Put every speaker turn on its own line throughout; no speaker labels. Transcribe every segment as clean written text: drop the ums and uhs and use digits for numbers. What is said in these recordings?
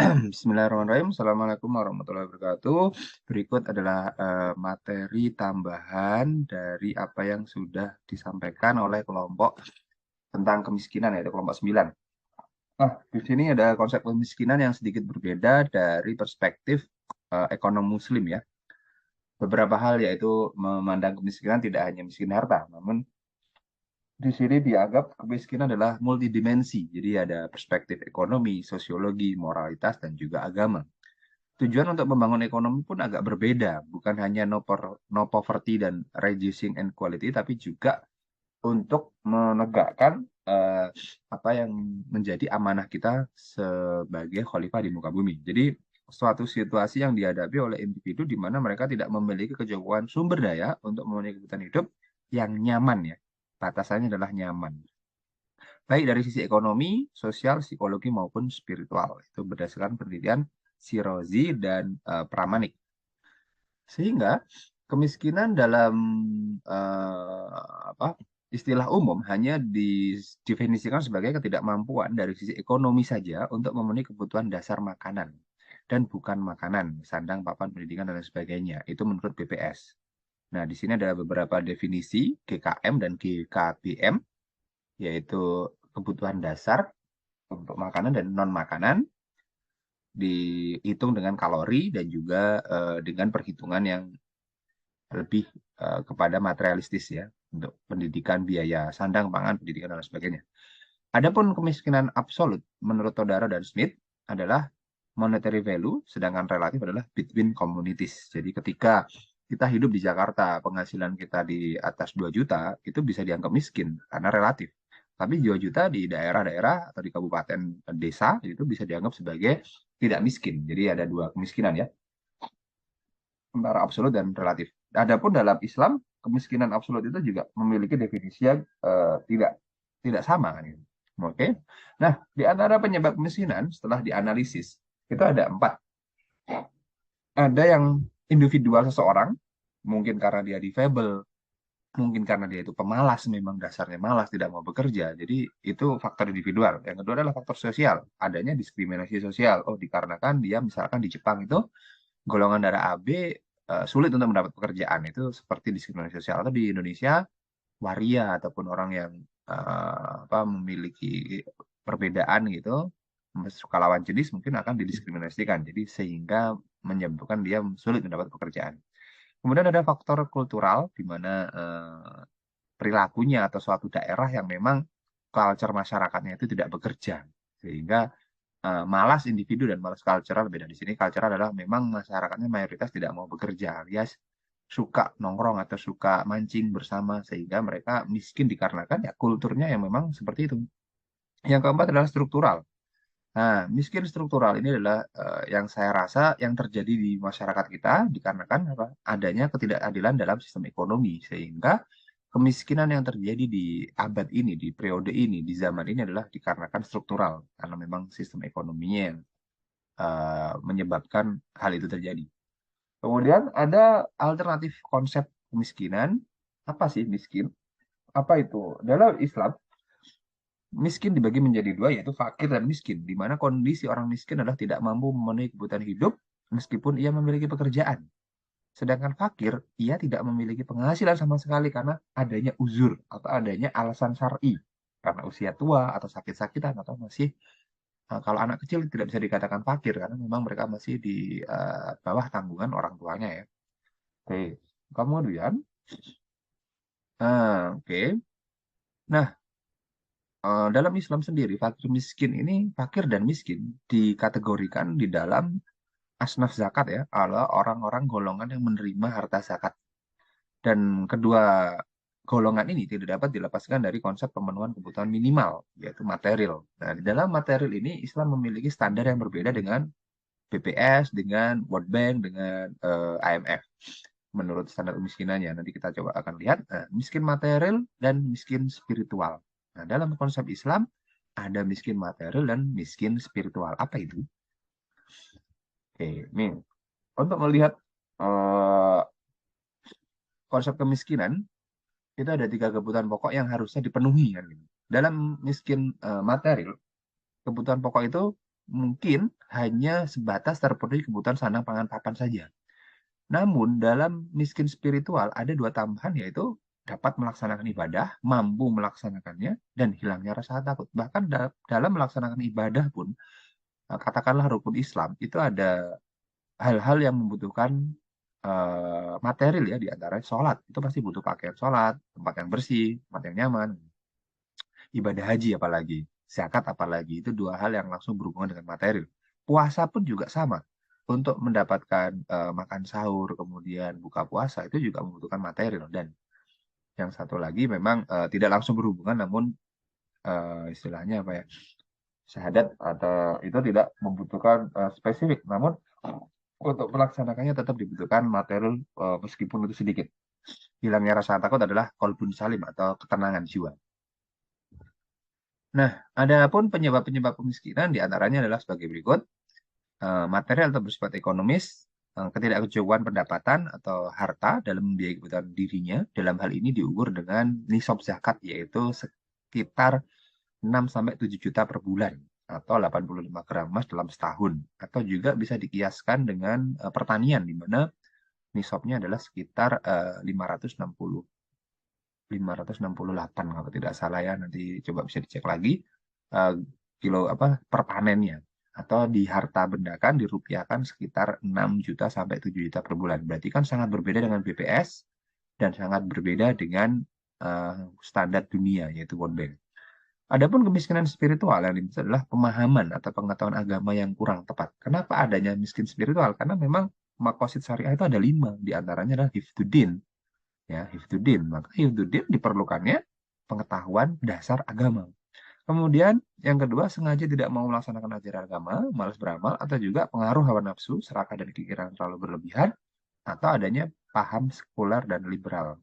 Bismillahirrahmanirrahim. Assalamualaikum warahmatullahi wabarakatuh. Berikut adalah materi tambahan dari apa yang sudah disampaikan oleh kelompok tentang kemiskinan, yaitu kelompok 9. Nah, di sini ada konsep kemiskinan yang sedikit berbeda dari perspektif ekonom muslim ya. Beberapa hal yaitu memandang kemiskinan tidak hanya miskin harta, namun di sini dianggap kemiskinan adalah multidimensi. Jadi ada perspektif ekonomi, sosiologi, moralitas, dan juga agama. Tujuan untuk membangun ekonomi pun agak berbeda, bukan hanya no poverty dan reducing inequality, tapi juga untuk menegakkan apa yang menjadi amanah kita sebagai khalifah di muka bumi. Jadi suatu situasi yang dihadapi oleh individu di mana mereka tidak memiliki kecukupan sumber daya untuk memenuhi kebutuhan hidup yang nyaman ya. Batasannya adalah nyaman. Baik dari sisi ekonomi, sosial, psikologi maupun spiritual. Itu berdasarkan penelitian Sirozi dan Pramanik. Sehingga kemiskinan dalam apa istilah umum hanya didefinisikan sebagai ketidakmampuan dari sisi ekonomi saja untuk memenuhi kebutuhan dasar makanan dan bukan makanan, sandang, papan, pendidikan dan lain sebagainya. Itu menurut BPS. Nah, di sini ada beberapa definisi GKM dan GKBM, yaitu kebutuhan dasar untuk makanan dan non makanan dihitung dengan kalori dan juga dengan perhitungan yang lebih kepada materialistis ya untuk pendidikan, biaya sandang, pangan, pendidikan dan lain sebagainya. Adapun kemiskinan absolut menurut Todaro dan Smith adalah monetary value, sedangkan relatif adalah between communities. Jadi ketika kita hidup di Jakarta, penghasilan kita di atas 2 juta, itu bisa dianggap miskin karena relatif. Tapi 2 juta di daerah-daerah atau di kabupaten desa itu bisa dianggap sebagai tidak miskin. Jadi ada dua kemiskinan ya, antara absolut dan relatif. Adapun dalam Islam, kemiskinan absolut itu juga memiliki definisi yang tidak tidak sama. Gitu. Oke. Nah, di antara penyebab kemiskinan setelah dianalisis itu ada 4. Ada yang individual seseorang, mungkin karena dia difabel, mungkin karena dia itu pemalas, memang dasarnya malas, tidak mau bekerja. Jadi itu faktor individual. Yang kedua adalah faktor sosial, adanya diskriminasi sosial. Oh, dikarenakan dia misalkan di Jepang itu golongan darah AB sulit untuk mendapat pekerjaan, itu seperti diskriminasi sosial. Atau di Indonesia waria ataupun orang yang apa memiliki perbedaan gitu, suka lawan jenis mungkin akan didiskriminasikan. Jadi sehingga menyebabkan dia sulit mendapat pekerjaan. Kemudian ada faktor kultural di mana perilakunya atau suatu daerah yang memang culture masyarakatnya itu tidak bekerja sehingga malas individu dan malas cultural beda. Di sini cultural adalah memang masyarakatnya mayoritas tidak mau bekerja alias suka nongkrong atau suka mancing bersama sehingga mereka miskin dikarenakan ya kulturnya yang memang seperti itu. Yang keempat adalah struktural. Nah, miskin struktural ini adalah yang saya rasa yang terjadi di masyarakat kita dikarenakan apa? Adanya ketidakadilan dalam sistem ekonomi sehingga kemiskinan yang terjadi di abad ini, di periode ini, di zaman ini adalah dikarenakan struktural karena memang sistem ekonominya yang menyebabkan hal itu terjadi. Kemudian ada alternatif konsep kemiskinan. Apa sih miskin? Apa itu? Dalam Islam, miskin dibagi menjadi dua, yaitu fakir dan miskin, di mana kondisi orang miskin adalah tidak mampu memenuhi kebutuhan hidup meskipun ia memiliki pekerjaan. Sedangkan fakir, ia tidak memiliki penghasilan sama sekali karena adanya uzur atau adanya alasan syar'i. Karena usia tua atau sakit-sakitan atau masih kalau anak kecil tidak bisa dikatakan fakir karena memang mereka masih di bawah tanggungan orang tuanya ya. Oke, kemudian, oke. Nah, dalam Islam sendiri, fakir miskin ini, fakir dan miskin dikategorikan di dalam asnaf zakat ya, adalah orang-orang golongan yang menerima harta zakat. Dan kedua golongan ini tidak dapat dilepaskan dari konsep pemenuhan kebutuhan minimal, yaitu material. Nah, di dalam material ini, Islam memiliki standar yang berbeda dengan BPS, dengan World Bank, dengan IMF. Menurut standar kemiskinannya, nanti kita coba akan lihat miskin material dan miskin spiritual. Nah, dalam konsep Islam, ada miskin material dan miskin spiritual. Apa itu? Oke, ini untuk melihat eh, konsep kemiskinan, itu ada 3 kebutuhan pokok yang harusnya dipenuhi kan. Gitu. Dalam miskin material, kebutuhan pokok itu mungkin hanya sebatas terpenuhi kebutuhan sandang pangan papan saja. Namun dalam miskin spiritual ada dua tambahan, yaitu dapat melaksanakan ibadah, mampu melaksanakannya, dan hilangnya rasa takut. Bahkan dalam melaksanakan ibadah pun, katakanlah rukun Islam, itu ada hal-hal yang membutuhkan material ya, di antaranya sholat. Itu pasti butuh pakaian sholat, tempat yang bersih, tempat yang nyaman. Ibadah haji apalagi, zakat apalagi, itu dua hal yang langsung berhubungan dengan material. Puasa pun juga sama. Untuk mendapatkan makan sahur, kemudian buka puasa, itu juga membutuhkan material. Dan yang satu lagi memang tidak langsung berhubungan, namun istilahnya apa ya, syahadat atau itu tidak membutuhkan spesifik, namun untuk melaksanakannya tetap dibutuhkan material meskipun itu sedikit. Hilangnya rasa takut adalah kolbun salim atau ketenangan jiwa. Nah, ada pun penyebab-penyebab kemiskinan diantaranya adalah sebagai berikut. Material atau bersifat ekonomis, ketidakcukupan pendapatan atau harta dalam membiayai kebutuhan dirinya. Dalam hal ini diukur dengan nisab zakat, yaitu sekitar 6-7 juta per bulan atau 85 gram emas dalam setahun. Atau juga bisa dikiaskan dengan pertanian, di mana nisabnya adalah sekitar 568 kalau tidak salah ya, nanti coba bisa dicek lagi kilo apa per panennya, atau di harta benda kan dirupiahkan sekitar 6 juta sampai 7 juta per bulan. Berarti kan sangat berbeda dengan BPS dan sangat berbeda dengan standar dunia yaitu World Bank. Adapun kemiskinan spiritual yang dimaksud adalah pemahaman atau pengetahuan agama yang kurang tepat. Kenapa adanya miskin spiritual? Karena memang makosid syariah itu ada 5, diantaranya adalah hifdzuddin. Ya, hifdzuddin. Maka hifdzuddin diperlukannya pengetahuan dasar agama. Kemudian yang kedua, sengaja tidak mau melaksanakan ajaran agama, malas beramal, atau juga pengaruh hawa nafsu, serakah dan pikiran terlalu berlebihan, atau adanya paham sekuler dan liberal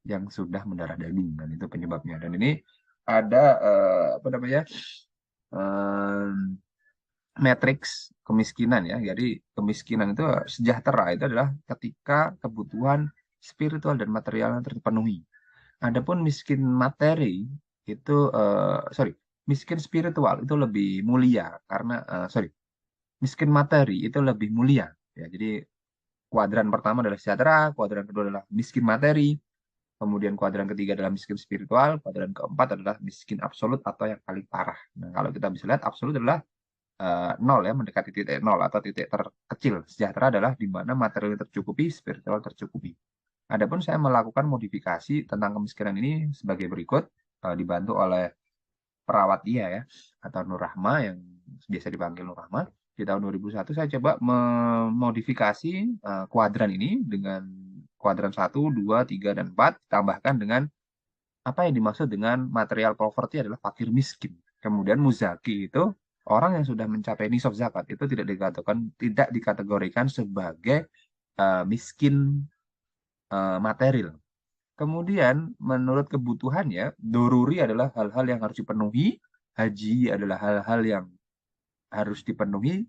yang sudah mendarah daging, dan itu penyebabnya. Dan ini ada apa namanya matriks kemiskinan ya. Jadi kemiskinan itu sejahtera itu adalah ketika kebutuhan spiritual dan material yang terpenuhi. Adapun miskin materi itu miskin spiritual itu lebih mulia karena miskin materi itu lebih mulia ya. Jadi kuadran pertama adalah sejahtera, kuadran kedua adalah miskin materi, kemudian kuadran ketiga adalah miskin spiritual, kuadran keempat adalah miskin absolut atau yang paling parah. Nah, kalau kita bisa lihat absolut adalah nol ya, mendekati titik nol atau titik terkecil. Sejahtera adalah di mana material tercukupi, spiritual tercukupi. Adapun saya melakukan modifikasi tentang kemiskinan ini sebagai berikut, dibantu oleh perawat dia ya, atau Nur Rahma yang biasa dipanggil Nur Rahma. Di tahun 2001 saya coba memodifikasi kuadran ini dengan kuadran 1, 2, 3, dan 4, ditambahkan dengan apa yang dimaksud dengan material poverty adalah fakir miskin. Kemudian muzaki itu orang yang sudah mencapai nisab zakat itu tidak dikategorikan sebagai miskin material. Kemudian menurut kebutuhannya, doruri adalah hal-hal yang harus dipenuhi, haji adalah hal-hal yang harus dipenuhi,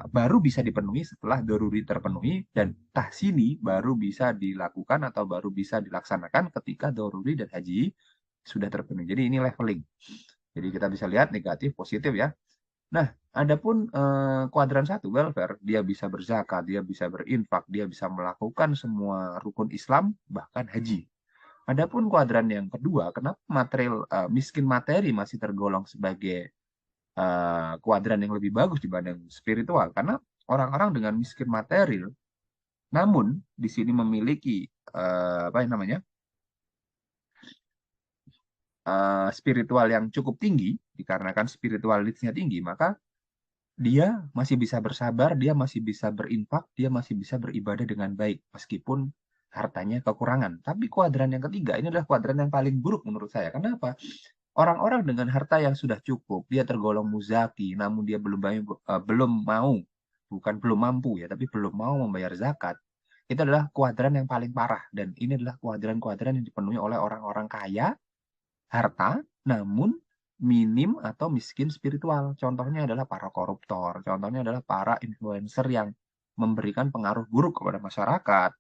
baru bisa dipenuhi setelah doruri terpenuhi, dan tahsini baru bisa dilakukan atau baru bisa dilaksanakan ketika doruri dan haji sudah terpenuhi. Jadi ini leveling. Jadi kita bisa lihat negatif, positif ya. Nah, adapun kuadran 1 welfare, dia bisa berzakat, dia bisa berinfak, dia bisa melakukan semua rukun Islam, bahkan haji. Adapun kuadran yang kedua, kenapa material miskin materi masih tergolong sebagai kuadran yang lebih bagus dibanding spiritual? Karena orang-orang dengan miskin material, namun di sini memiliki apa yang namanya spiritual yang cukup tinggi, dikarenakan spiritualitasnya tinggi, maka dia masih bisa bersabar, dia masih bisa berinfak, dia masih bisa beribadah dengan baik, meskipun hartanya kekurangan. Tapi kuadran yang ketiga, ini adalah kuadran yang paling buruk menurut saya. Kenapa? Orang-orang dengan harta yang sudah cukup, dia tergolong muzaki, namun dia belum mampu ya, tapi belum mau membayar zakat. Itu adalah kuadran yang paling parah. Dan ini adalah kuadran-kuadran yang dipenuhi oleh orang-orang kaya, harta, namun minim atau miskin spiritual. Contohnya adalah para koruptor, contohnya adalah para influencer yang memberikan pengaruh buruk kepada masyarakat,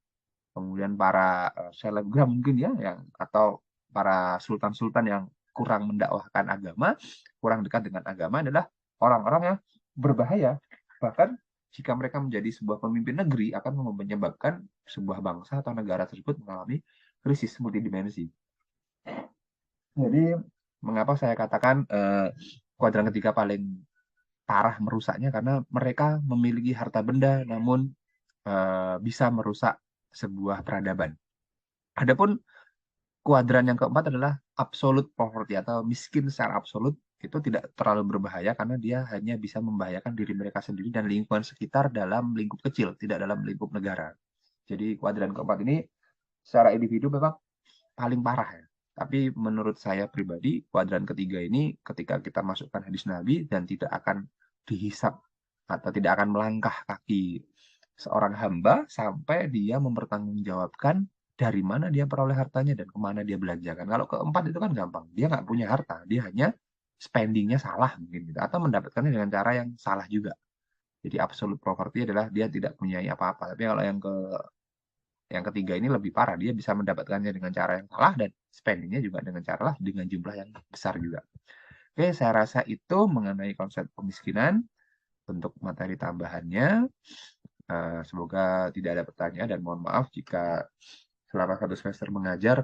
kemudian para selebgram mungkin ya, atau para sultan-sultan yang kurang mendakwahkan agama, kurang dekat dengan agama adalah orang-orang yang berbahaya. Bahkan jika mereka menjadi sebuah pemimpin negeri akan menyebabkan sebuah bangsa atau negara tersebut mengalami krisis multidimensi. Jadi mengapa saya katakan kuadran ketiga paling parah merusaknya karena mereka memiliki harta benda namun bisa merusak sebuah peradaban. Adapun kuadran yang keempat adalah absolute poverty atau miskin secara absolut, itu tidak terlalu berbahaya karena dia hanya bisa membahayakan diri mereka sendiri dan lingkungan sekitar dalam lingkup kecil, tidak dalam lingkup negara. Jadi kuadran keempat ini secara individu memang paling parah ya. Tapi menurut saya pribadi, kuadran ketiga ini ketika kita masukkan hadis Nabi dan tidak akan dihisap atau tidak akan melangkah kaki seorang hamba sampai dia mempertanggungjawabkan dari mana dia peroleh hartanya dan kemana dia belanjakan. Kalau keempat itu kan gampang, dia nggak punya harta, dia hanya spendingnya salah mungkin gitu, atau mendapatkannya dengan cara yang salah juga. Jadi absolute poverty adalah dia tidak punya apa-apa. Tapi kalau yang ketiga ini lebih parah, dia bisa mendapatkannya dengan cara yang salah dan spendingnya juga dengan cara lah dengan jumlah yang besar juga. Oke, saya rasa itu mengenai konsep kemiskinan. Untuk materi tambahannya, semoga tidak ada pertanyaan dan mohon maaf jika selama 1 semester mengajar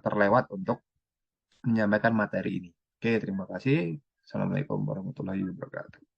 terlewat untuk menyampaikan materi ini. Oke, terima kasih. Assalamualaikum warahmatullahi wabarakatuh.